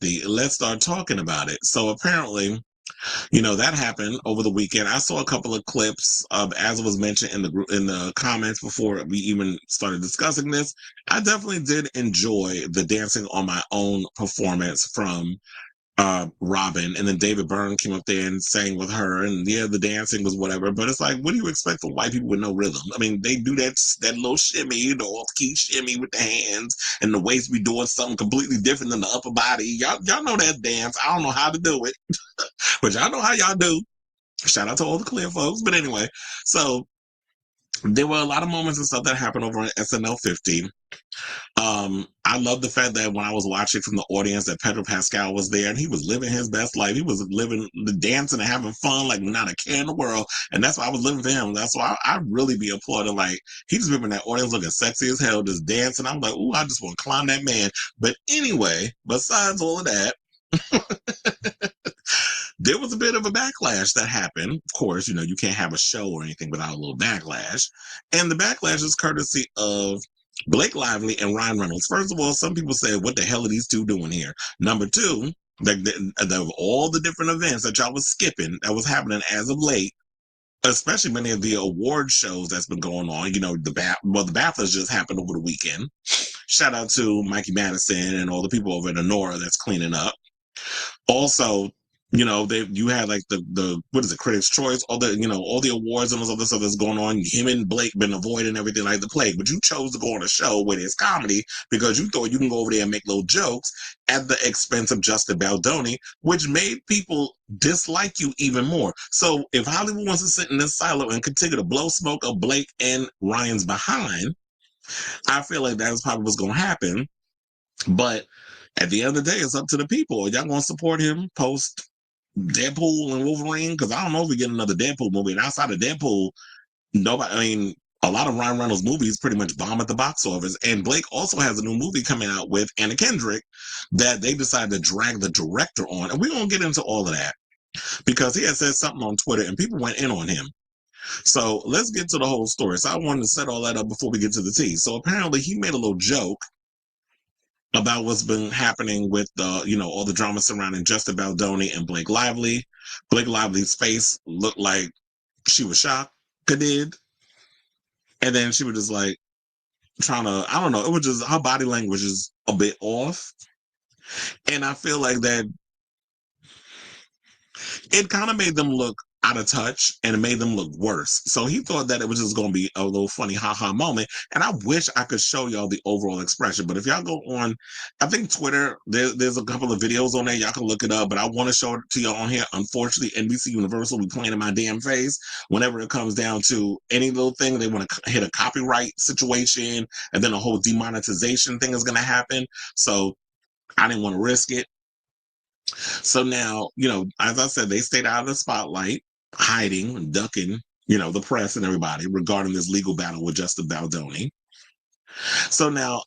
50. Let's start talking about it. So apparently, that happened over the weekend. I saw a couple of clips as it was mentioned in the group, in the comments before we even started discussing this. I definitely did enjoy the dancing on my own performance from Robin, and then David Byrne came up there and sang with her, and yeah, the dancing was whatever. But it's like, what do you expect from white people with no rhythm? I mean, they do that little shimmy, off key shimmy with the hands, and the waist be doing something completely different than the upper body. Y'all know that dance. I don't know how to do it, but y'all know how y'all do. Shout out to all the clear folks. But anyway, so there were a lot of moments and stuff that happened over on SNL 50. I love the fact that when I was watching from the audience that Pedro Pascal was there and he was living his best life. He was living the dancing and having fun like not a care in the world. And that's why I was living for him. That's why I really be applauding. Like, he just been in that audience looking sexy as hell, just dancing. I'm like, ooh, I just want to climb that man. But anyway, besides all of that, there was a bit of a backlash that happened. Of course, you can't have a show or anything without a little backlash. And the backlash is courtesy of Blake Lively and Ryan Reynolds. First of all, some people say, what the hell are these two doing here? Number two, of all the different events that y'all was skipping that was happening as of late, especially many of the award shows that's been going on, the BAFTAs just happened over the weekend. Shout out to Mikey Madison and all the people over at Honora that's cleaning up. Also, you had like the what is it, Critics' Choice, all the awards and all this other stuff that's going on. Him and Blake been avoiding everything like the plague, but you chose to go on a show where there's comedy because you thought you can go over there and make little jokes at the expense of Justin Baldoni, which made people dislike you even more. So if Hollywood wants to sit in this silo and continue to blow smoke of Blake and Ryan's behind, I feel like that is probably what's going to happen. But at the end of the day, it's up to the people. Y'all going to support him post Deadpool and Wolverine? Because I don't know if we get another Deadpool movie. And outside of Deadpool, nobody, I mean, a lot of Ryan Reynolds movies pretty much bomb at the box office. And Blake also has a new movie coming out with Anna Kendrick that they decided to drag the director on. And we're going to get into all of that because he had said something on Twitter and people went in on him. So let's get to the whole story. So I wanted to set all that up before we get to the tea. So apparently he made a little joke about what's been happening with all the drama surrounding Justin Baldoni and Blake Lively. Blake Lively's face looked like she was shocked, did. And then she was just like trying to, I don't know, it was just her body language is a bit off. And I feel like that it kind of made them look out of touch and it made them look worse. So he thought that it was just going to be a little funny ha-ha moment. And I wish I could show y'all the overall expression. But if y'all go on, I think Twitter, there's a couple of videos on there. Y'all can look it up. But I want to show it to y'all on here. Unfortunately, NBC Universal be playing in my damn face whenever it comes down to any little thing. They want to hit a copyright situation and then a whole demonetization thing is going to happen. So I didn't want to risk it. So now, as I said, they stayed out of the spotlight, hiding, ducking, the press and everybody regarding this legal battle with Justin Baldoni. So now,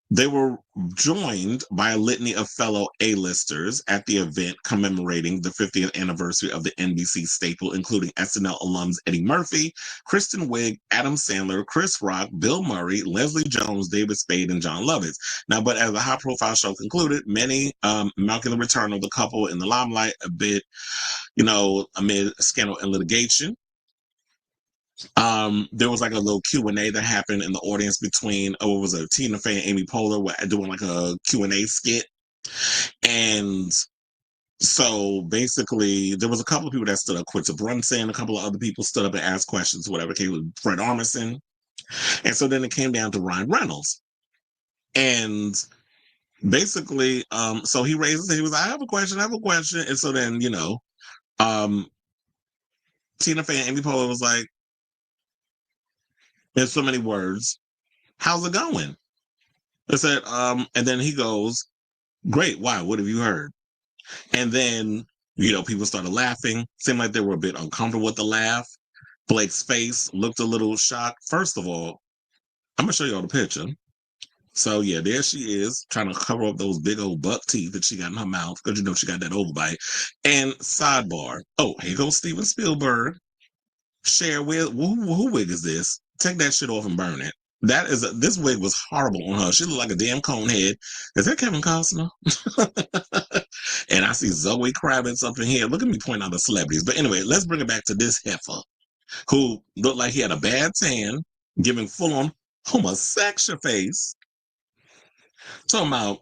they were joined by a litany of fellow A-listers at the event commemorating the 50th anniversary of the NBC staple, including SNL alums Eddie Murphy, Kristen Wiig, Adam Sandler, Chris Rock, Bill Murray, Leslie Jones, David Spade, and John Lovitz. Now, but as the high-profile show concluded, many marking the return of the couple in the limelight a bit, amid scandal and litigation. There was like a little Q&A that happened in the audience between what was it, Tina Fey and Amy Poehler were doing like a Q&A skit. And so basically there was a couple of people that stood up, Quinta Brunson, a couple of other people stood up and asked questions, whatever, came with Fred Armisen. And so then it came down to Ryan Reynolds. And basically, so he raised he was like, I have a question. And so then, Tina Fey and Amy Poehler was like, in so many words, how's it going? I said, and then he goes, great, why? What have you heard? And then, people started laughing. Seemed like they were a bit uncomfortable with the laugh. Blake's face looked a little shocked. First of all, I'm going to show you all the picture. So, yeah, there she is, trying to cover up those big old buck teeth that she got in her mouth, because she got that overbite. And sidebar, here goes Steven Spielberg. Share with, who wig is this? Take that shit off and burn it. This wig was horrible on her. She looked like a damn cone head. Is that Kevin Costner? And I see Zoe Kravitz up in here. Look at me pointing out the celebrities. But anyway, let's bring it back to this heifer who looked like he had a bad tan, giving full on homosexual face, talking about,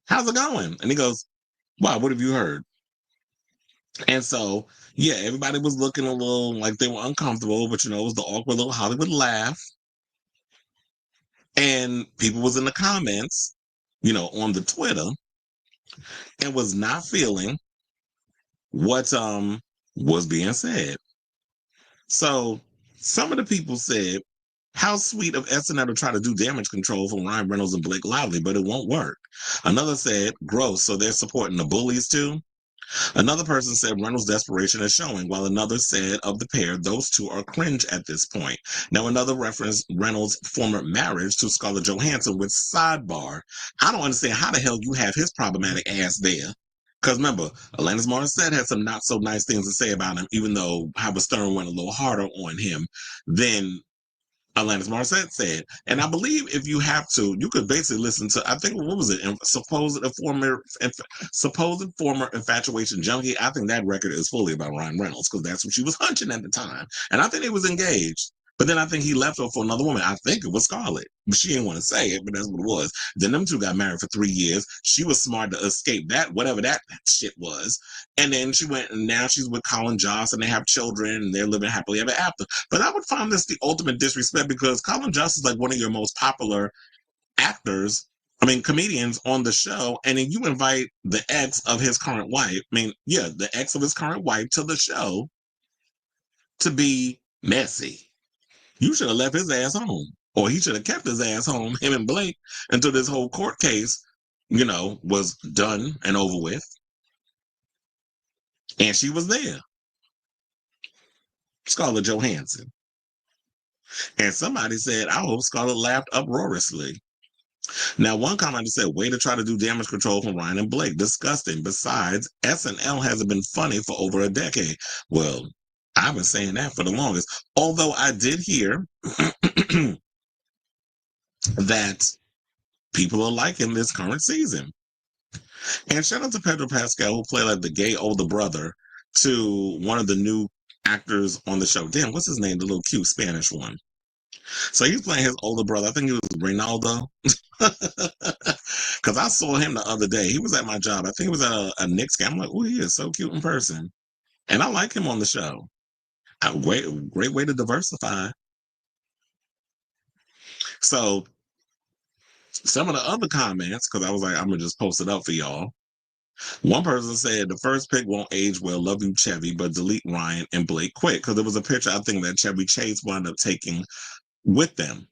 how's it going? And he goes, wow, what have you heard? And so, yeah, everybody was looking a little like they were uncomfortable, but it was the awkward little Hollywood laugh. And people was in the comments, on the Twitter, and was not feeling what was being said. So some of the people said, how sweet of SNL to try to do damage control from Ryan Reynolds and Blake Lively, but it won't work. Another said, gross, so they're supporting the bullies too. Another person said Reynolds' desperation is showing, while another said of the pair, those two are cringe at this point. Now, another referenced Reynolds' former marriage to Scarlett Johansson with sidebar. I don't understand how the hell you have his problematic ass there. Because remember, Alanis Morissette had some not so nice things to say about him, even though Howard Stern went a little harder on him than Alanis Morissette said. And I believe if you have to, you could basically listen to, I think, what was it? Supposed former infatuation junkie. I think that record is fully about Ryan Reynolds because that's what she was hunching at the time. And I think they was engaged. But then I think he left her for another woman. I think it was Scarlett. But she didn't want to say it, but that's what it was. Then them two got married for 3 years. She was smart to escape that, whatever that shit was. And then she went, and now she's with Colin Jost, and they have children, and they're living happily ever after. But I would find this the ultimate disrespect because Colin Jost is like one of your most popular actors, comedians on the show, and then you invite the ex of his current wife, the ex of his current wife to the show to be messy. You should have left his ass home, or he should have kept his ass home, him and Blake, until this whole court case, was done and over with. And she was there, Scarlett Johansson. And somebody said, I hope Scarlett laughed uproariously. Now, one commenter said, way to try to do damage control from Ryan and Blake. Disgusting. Besides, SNL hasn't been funny for over a decade. Well, I've been saying that for the longest. Although I did hear that people are liking this current season. And shout out to Pedro Pascal, who played like the gay older brother to one of the new actors on the show. Damn, what's his name? The little cute Spanish one. So he's playing his older brother. I think he was Reynaldo. Because I saw him the other day. He was at my job. I think he was at a Knicks game. I'm like, oh, he is so cute in person. And I like him on the show. Great way to diversify. So some of the other comments, because I was like, I'm going to just post it up for y'all. One person said, the first pick won't age well. Love you, Chevy, but delete Ryan and Blake quick. Because there was a picture, I think, that Chevy Chase wound up taking with them.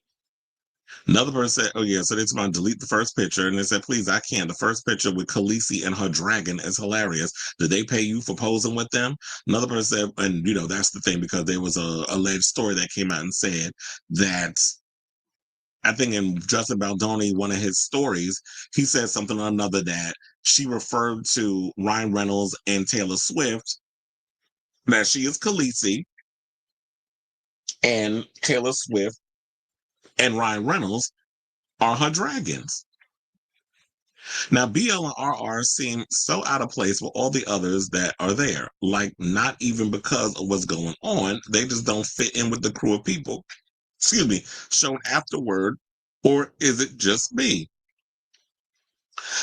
Another person said, oh, yeah, so they just want to delete the first picture. And they said, please, I can't. The first picture with Khaleesi and her dragon is hilarious. Did they pay you for posing with them? Another person said, and, that's the thing, because there was a alleged story that came out and said that, I think in Justin Baldoni, one of his stories, he said something or another that she referred to Ryan Reynolds and Taylor Swift, that she is Khaleesi, and Taylor Swift and Ryan Reynolds are her dragons. Now, BL and RR seem so out of place with all the others that are there. Like, not even because of what's going on. They just don't fit in with the crew of people, shown afterward. Or is it just me?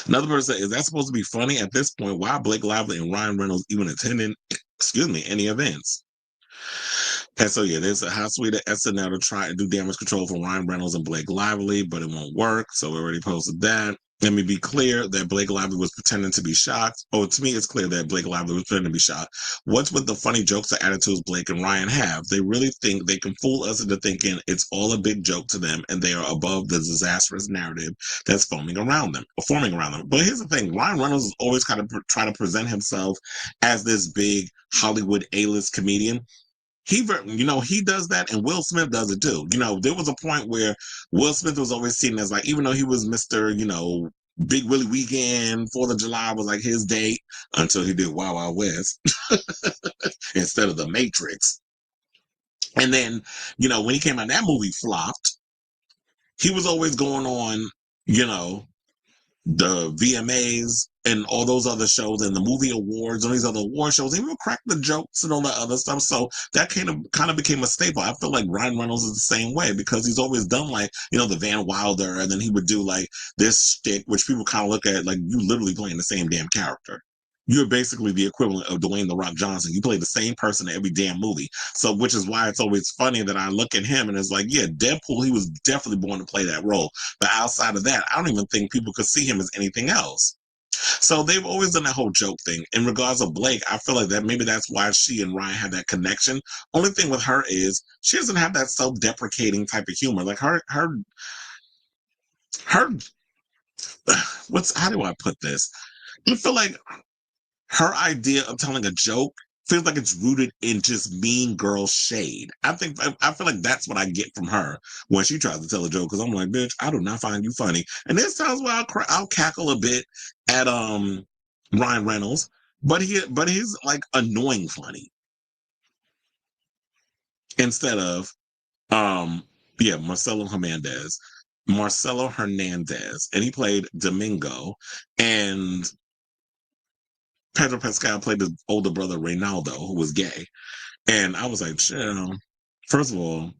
Another person said, is that supposed to be funny at this point? Why Blake Lively and Ryan Reynolds even attending, any events? And so, yeah, there's a how sweet at SNL to try and do damage control for Ryan Reynolds and Blake Lively, but it won't work. So we already posted that. Let me be clear that Blake Lively was pretending to be shocked. Oh, to me, it's clear that Blake Lively was pretending to be shocked. What's with the funny jokes or attitudes Blake and Ryan have? They really think they can fool us into thinking it's all a big joke to them and they are above the disastrous narrative that's forming around them. But here's the thing. Ryan Reynolds is always kind of trying to present himself as this big Hollywood A-list comedian. He does that, and Will Smith does it too. There was a point where Will Smith was always seen as like, even though he was Mr., Big Willie Weekend, 4th of July was like his date until he did Wild Wild West instead of The Matrix. And then, when he came out, that movie flopped. He was always going on, you know, the VMAs and all those other shows and the movie awards and these other award shows. He would crack the jokes and all that other stuff. So that kind of became a staple. I feel like Ryan Reynolds is the same way because he's always done like, the Van Wilder, and then he would do like this shtick, which people kind of look at like you literally playing the same damn character. You're basically the equivalent of Dwayne The Rock Johnson. You play the same person in every damn movie. So, which is why it's always funny that I look at him and it's like, yeah, Deadpool, he was definitely born to play that role. But outside of that, I don't even think people could see him as anything else. So they've always done that whole joke thing. In regards to Blake, I feel like that maybe that's why she and Ryan had that connection. Only thing with her is she doesn't have that self-deprecating type of humor. Like her how do I put this? I feel like her idea of telling a joke feels like it's rooted in just mean girl shade. I feel like that's what I get from her when she tries to tell a joke because I'm like, bitch, I do not find you funny. And there's times where I'll cackle a bit at Ryan Reynolds, but he's like annoying funny instead of Marcelo Hernandez, and he played Domingo, and Pedro Pascal played the older brother Reynaldo, who was gay. And I was like, chill. First of all,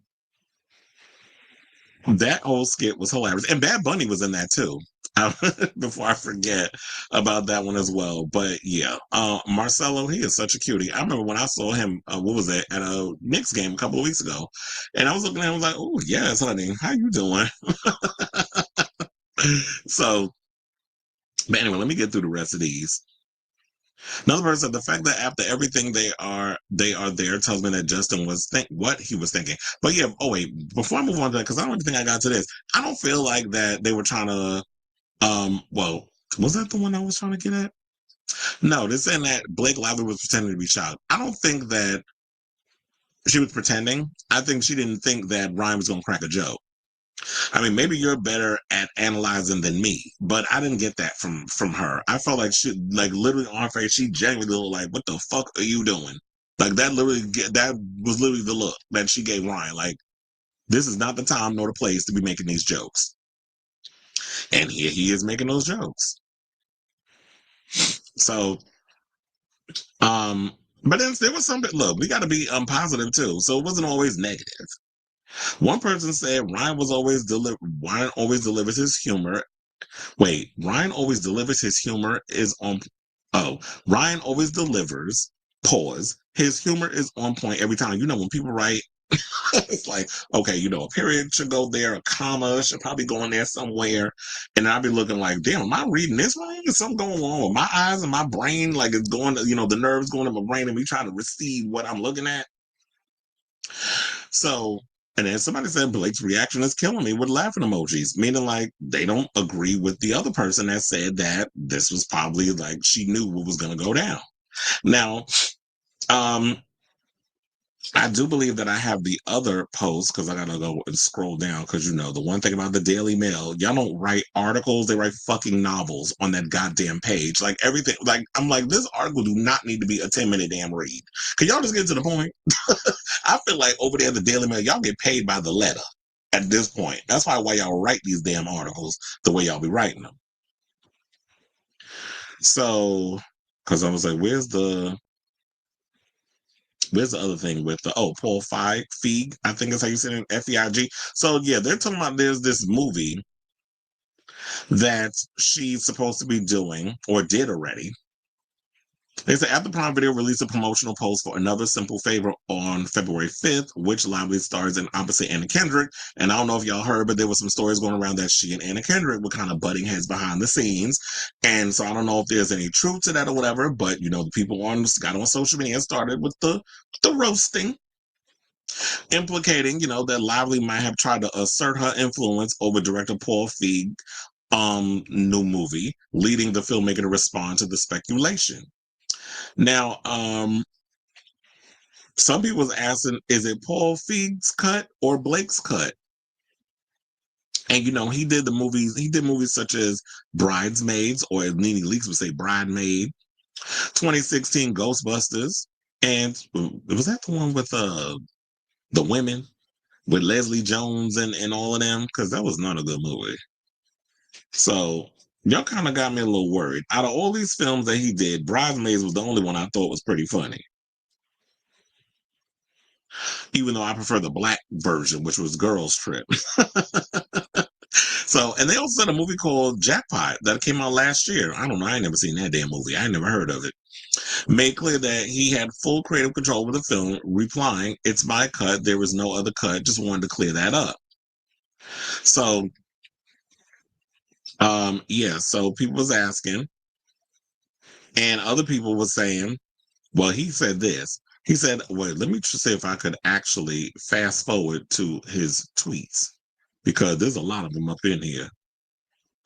that whole skit was hilarious. And Bad Bunny was in that too. Before I forget about that one as well. But yeah, Marcelo, he is such a cutie. I remember when I saw him, what was it, at a Knicks game a couple of weeks ago. And I was looking at him, I was like, oh, yes, honey, how you doing? So, but anyway, let me get through the rest of these. Another person said the fact that after everything they are there tells me that Justin was what he was thinking. But yeah, oh wait, before I move on to that, because I don't even think I got to this. I don't feel like that they were trying to well, was that the one I was trying to get at? No, they're saying that Blake Lively was pretending to be shocked. I don't think that she was pretending. I think she didn't think that Ryan was gonna crack a joke. I mean, maybe you're better at analyzing than me, but I didn't get that from her. I felt like she, like literally on her face, she genuinely looked like, "What the fuck are you doing?" Like that was literally the look that she gave Ryan. Like, this is not the time nor the place to be making these jokes. And here he is making those jokes. So, but then there was something. Look, we got to be positive too. So it wasn't always negative. One person said Ryan always delivers his humor. Wait, Ryan always delivers his humor is on. Oh, Ryan always delivers. Pause. His humor is on point every time. When people write, it's like, okay, a period should go there, a comma should probably go in there somewhere, and I'll be looking like, damn, am I reading this wrong? Is something going on with my eyes and my brain? Like it's going, the nerves going in my brain, and we trying to receive what I'm looking at. So, and then somebody said Blake's reaction is killing me with laughing emojis, meaning like they don't agree with the other person that said that this was probably like she knew what was going to go down. Now, I do believe that I have the other post because I gotta go and scroll down because the one thing about the Daily Mail, y'all don't write articles, they write fucking novels on that goddamn page. Like everything, like I'm like, this article do not need to be a 10-minute damn read. Can y'all just get to the point? I feel like over there at the Daily Mail, y'all get paid by the letter at this point. That's why y'all write these damn articles the way y'all be writing them. So, because I was like, where's the other thing with the Paul Feig, I think is how you say it, Feig. So yeah, they're talking about there's this movie that she's supposed to be doing or did already. They say Apple Prime Video released a promotional post for Another Simple Favor on February 5th, which Lively stars in opposite Anna Kendrick. And I don't know if y'all heard, but there were some stories going around that she and Anna Kendrick were kind of butting heads behind the scenes. And so I don't know if there's any truth to that or whatever, but the people got on social media and started with the roasting, implicating, that Lively might have tried to assert her influence over director Paul Feig new movie, leading the filmmaker to respond to the speculation. Now, some people was asking, is it Paul Feig's cut or Blake's cut? And he did movies such as Bridesmaids, or as Nene Leakes would say, Bridemaid, 2016 Ghostbusters, and was that the one with The Women with Leslie Jones and all of them, because that was not a good movie. So y'all kind of got me a little worried. Out of all these films that he did, Bridesmaids was the only one I thought was pretty funny. Even though I prefer the black version, which was Girls Trip. So, and they also had a movie called Jackpot that came out last year. I don't know. I ain't never seen that damn movie. I ain't never heard of it. Made clear that he had full creative control over the film, replying, "It's my cut. There was no other cut. Just wanted to clear that up." So, yeah. So people was asking, and other people was saying, well, he said this. He said, wait, let me just see if I could actually fast forward to his tweets because there's a lot of them up in here.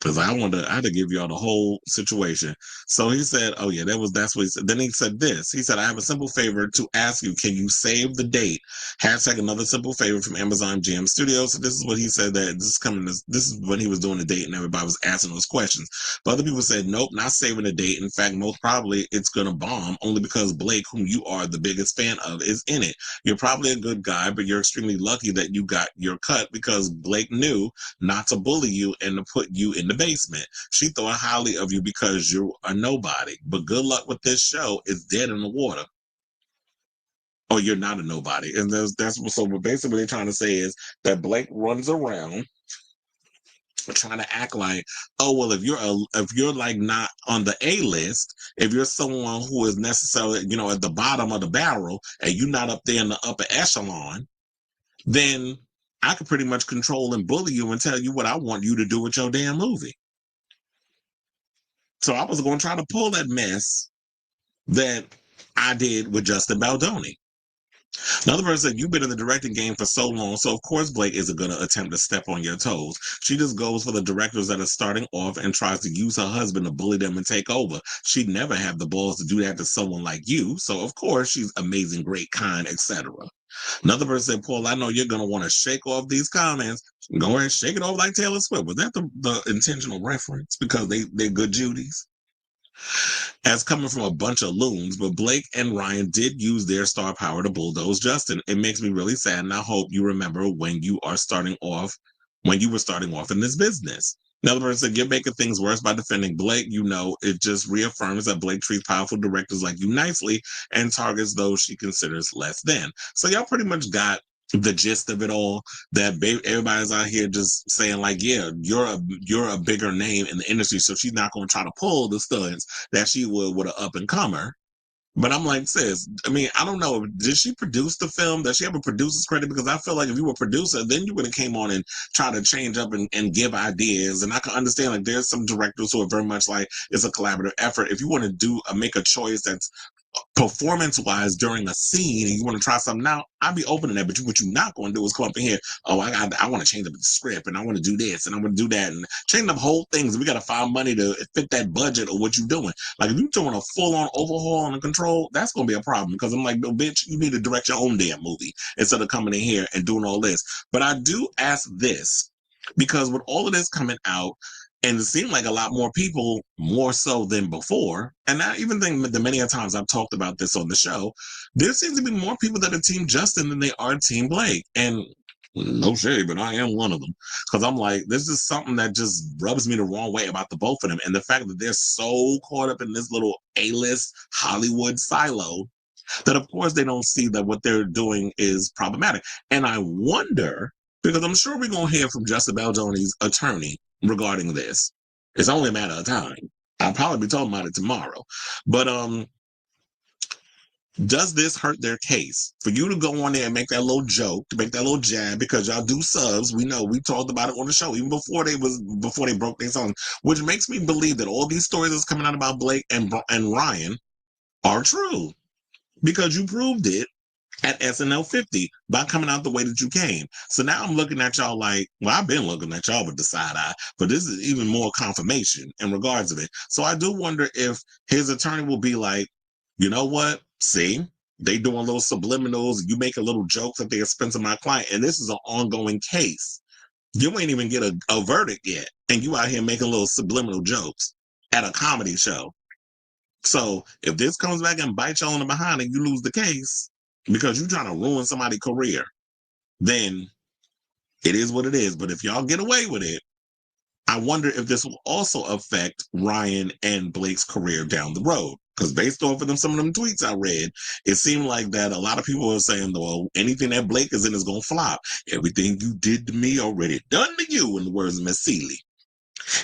Because I had to give y'all the whole situation. So he said, "Oh yeah, that's what he said." Then he said this. He said, "I have a simple favor to ask you. Can you save the date? Hashtag another simple favor from Amazon GM Studios." So this is what he said that this is coming. This is when he was doing the date, and everybody was asking those questions. But other people said, "Nope, not saving the date. In fact, most probably it's gonna bomb only because Blake, whom you are the biggest fan of, is in it. You're probably a good guy, but you're extremely lucky that you got your cut because Blake knew not to bully you and to put you in the basement. She thought highly of you because you're a nobody. But good luck with this show. It's dead in the water. Or you're not a nobody." And what basically they're trying to say is that Blake runs around trying to act like, oh well, if you're like not on the A list, if you're someone who is necessarily, at the bottom of the barrel and you're not up there in the upper echelon, then I could pretty much control and bully you and tell you what I want you to do with your damn movie. So I was going to try to pull that mess that I did with Justin Baldoni. Another person said, "You've been in the directing game for so long, so of course Blake isn't going to attempt to step on your toes. She just goes for the directors that are starting off and tries to use her husband to bully them and take over. She'd never have the balls to do that to someone like you, so of course she's amazing, great, kind, etc." Another person said, "Paul, I know you're going to want to shake off these comments. Go ahead and shake it off like Taylor Swift." Was that the intentional reference? Because they're good Judies? As coming from a bunch of loons, but Blake and Ryan did use their star power to bulldoze Justin. It makes me really sad, and I hope you remember when you were starting off in this business. Another person said, "You're making things worse by defending Blake. It just reaffirms that Blake treats powerful directors like you nicely and targets those she considers less than." So y'all pretty much got the gist of it all. That everybody's out here just saying like, yeah, you're a bigger name in the industry, so she's not going to try to pull the stunts that she would with an up and comer. But I'm like, sis, I mean, I don't know. Did she produce the film? Does she have a producer's credit? Because I feel like if you were a producer, then you would have came on and try to change up and give ideas. And I can understand like there's some directors who are very much like it's a collaborative effort. If you want to make a choice that's performance wise during a scene and you want to try something out, I'd be open to that. But what you're not going to do is come up in here, oh, I want to change up the script and I want to do this and I want to do that and change up whole things. We got to find money to fit that budget or what you're doing. Like if you're doing a full on overhaul and control, that's going to be a problem because I'm like, no, bitch, you need to direct your own damn movie instead of coming in here and doing all this. But I do ask this because with all of this coming out, and it seemed like a lot more people, more so than before. And I even think that many a times I've talked about this on the show, there seems to be more people that are Team Justin than they are Team Blake. And no shade, but I am one of them. Because I'm like, this is something that just rubs me the wrong way about the both of them. And the fact that they're so caught up in this little A-list Hollywood silo that of course they don't see that what they're doing is problematic. And I wonder, because I'm sure we're going to hear from Justin Baldoni's attorney regarding this. It's only a matter of time. I'll probably be talking about it tomorrow. But does this hurt their case? For you to go on there and make that little joke, to make that little jab, because y'all do subs, we know we talked about it on the show, even before they broke their songs, which makes me believe that all these stories that's coming out about Blake and Ryan are true. Because you proved it at SNL 50 by coming out the way that you came. So now I'm looking at y'all like, well, I've been looking at y'all with the side eye, but this is even more confirmation in regards of it. So I do wonder if his attorney will be like, you know what? See, they doing little subliminals. You make a little jokes at the expense of my client, and this is an ongoing case. You ain't even get a verdict yet, and you out here making little subliminal jokes at a comedy show. So if this comes back and bites y'all in the behind and you lose the case because you're trying to ruin somebody's career, then it is what it is. But if y'all get away with it, I wonder if this will also affect Ryan and Blake's career down the road. Because based off of some of them tweets I read, it seemed like that a lot of people were saying, well, anything that Blake is in is going to flop. Everything you did to me already done to you, in the words of Miss Seeley.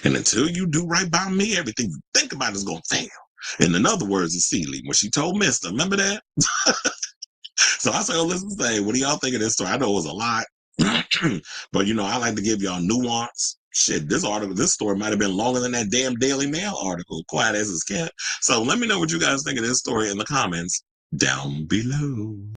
And until you do right by me, everything you think about is going to fail. And in other words of Seeley, when she told Mister, remember that? So I say, oh, listen, say, what do y'all think of this story? I know it was a lot, but I like to give y'all nuance. Shit, this story might have been longer than that damn Daily Mail article, quiet as it's kept. So let me know what you guys think of this story in the comments down below.